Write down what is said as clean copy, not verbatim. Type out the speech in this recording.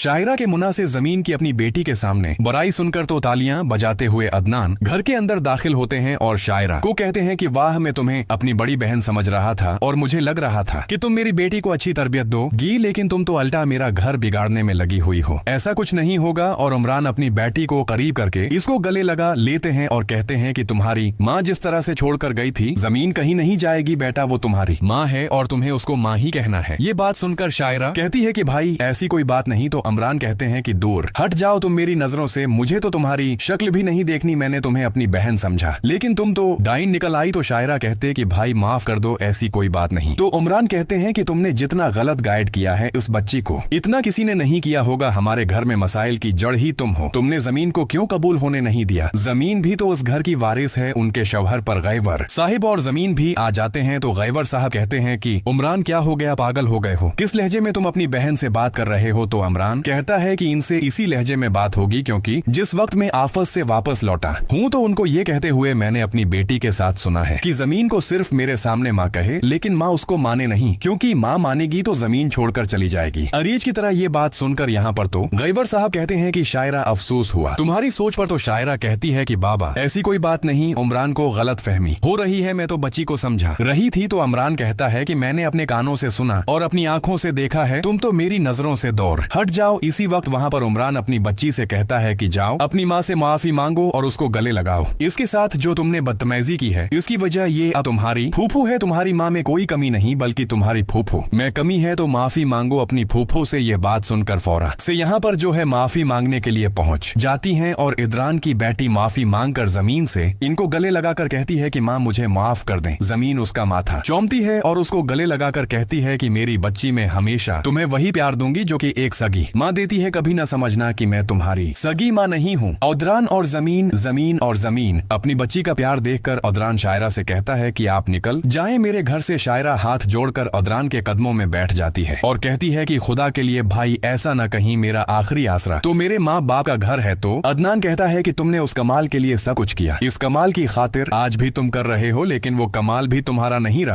शायरा के मुना से जमीन की अपनी बेटी के सामने बुराई सुनकर तो तालियां बजाते हुए अदनान घर के अंदर दाखिल होते हैं और शायरा को कहते हैं कि वाह, मैं तुम्हें अपनी बड़ी बहन समझ रहा था और मुझे लग रहा था कि तुम मेरी बेटी को अच्छी तरबियत दोगी, लेकिन तुम तो अल्टा मेरा घर बिगाड़ने में लगी हुई हो। ऐसा कुछ नहीं होगा। और उमरान अपनी बेटी को करीब करके इसको गले लगा लेते हैं और कहते हैं कि तुम्हारी माँ जिस तरह से छोड़कर गई थी, जमीन कहीं नहीं जाएगी बेटा, वो तुम्हारी माँ है और तुम्हें उसको माँ ही कहना है। ये बात सुनकर शायरा कहती है कि भाई ऐसी कोई बात नहीं। तो उमरान कहते हैं कि दूर हट जाओ तुम मेरी नजरों से, मुझे तो तुम्हारी शक्ल भी नहीं देखनी, मैंने तुम्हें अपनी बहन समझा, लेकिन तुम तो डाइन निकल आई। तो शायरा कहते कि भाई माफ कर दो, ऐसी कोई बात नहीं। तो उमरान कहते हैं कि तुमने जितना गलत गाइड किया है उस बच्ची को, इतना किसी ने नहीं किया होगा। हमारे घर में मसाइल की जड़ ही तुम हो। तुमने जमीन को क्यों कबूल होने नहीं दिया? जमीन भी तो उस घर की वारिस है। उनके शौहर पर गैवर साहिब और जमीन भी आ जाते हैं। तो गैवर साहब कहते हैं कि उमरान क्या हो गया, पागल हो गए हो? किस लहजे में तुम अपनी बहन से बात कर रहे हो? तो उमरान कहता है कि इनसे इसी लहजे में बात होगी, क्योंकि जिस वक्त मैं आफत से वापस लौटा हूँ तो उनको ये कहते हुए मैंने अपनी बेटी के साथ सुना है कि जमीन को सिर्फ मेरे सामने माँ कहे, लेकिन माँ उसको माने नहीं, क्योंकि माँ मानेगी तो जमीन छोड़कर चली जाएगी। अरीज की तरह ये बात सुनकर यहाँ पर तो गैवर साहब कहते हैं कि शायरा अफसोस हुआ तुम्हारी सोच पर। तो शायरा कहती है कि बाबा ऐसी कोई बात नहीं, उमरान को गलत फहमी हो रही है, मैं तो बच्ची को समझा रही थी। तो उमरान कहता है कि मैंने अपने कानों से सुना और अपनी आंखों से देखा है, तुम तो मेरी नजरों से दूर हट जाओ। इसी वक्त वहाँ पर उमरान अपनी बच्ची से कहता है कि जाओ अपनी माँ से माफी मांगो और उसको गले लगाओ। इसके साथ जो तुमने बदतमीजी की है इसकी वजह ये तुम्हारी फूफू है। तुम्हारी माँ में कोई कमी नहीं, बल्कि तुम्हारी फूफू में कमी है। तो माफी मांगो अपनी फूफू से। ये बात सुनकर फौरा से यहाँ पर जो है माफी मांगने के लिए पहुँच जाती हैं और इदरान की बेटी माफी मांगकर जमीन से इनको गले लगाकर कहती है कि माँ मुझे माफ कर दें। जमीन उसका माथा चूमती है और उसको गले लगाकर कहती है कि मेरी बच्ची में हमेशा तुम्हें वही प्यार दूंगी जो कि एक सगी माँ देती है। कभी न समझना कि मैं तुम्हारी सगी माँ नहीं हूँ। उदरान और जमीन, जमीन और जमीन अपनी बच्ची का प्यार देखकर उदरान शायरा से कहता है कि आप निकल जाएं मेरे घर से। शायरा हाथ जोड़कर उदरान के कदमों में बैठ जाती है और कहती है कि खुदा के लिए भाई ऐसा न कहीं मेरा आखिरी आसरा तो मेरे माँ बाप का घर है। तो अदनान कहता है कि तुमने उस कमाल के लिए सब कुछ किया, इस कमाल की खातिर आज भी तुम कर रहे हो, लेकिन वो कमाल भी तुम्हारा नहीं रहा।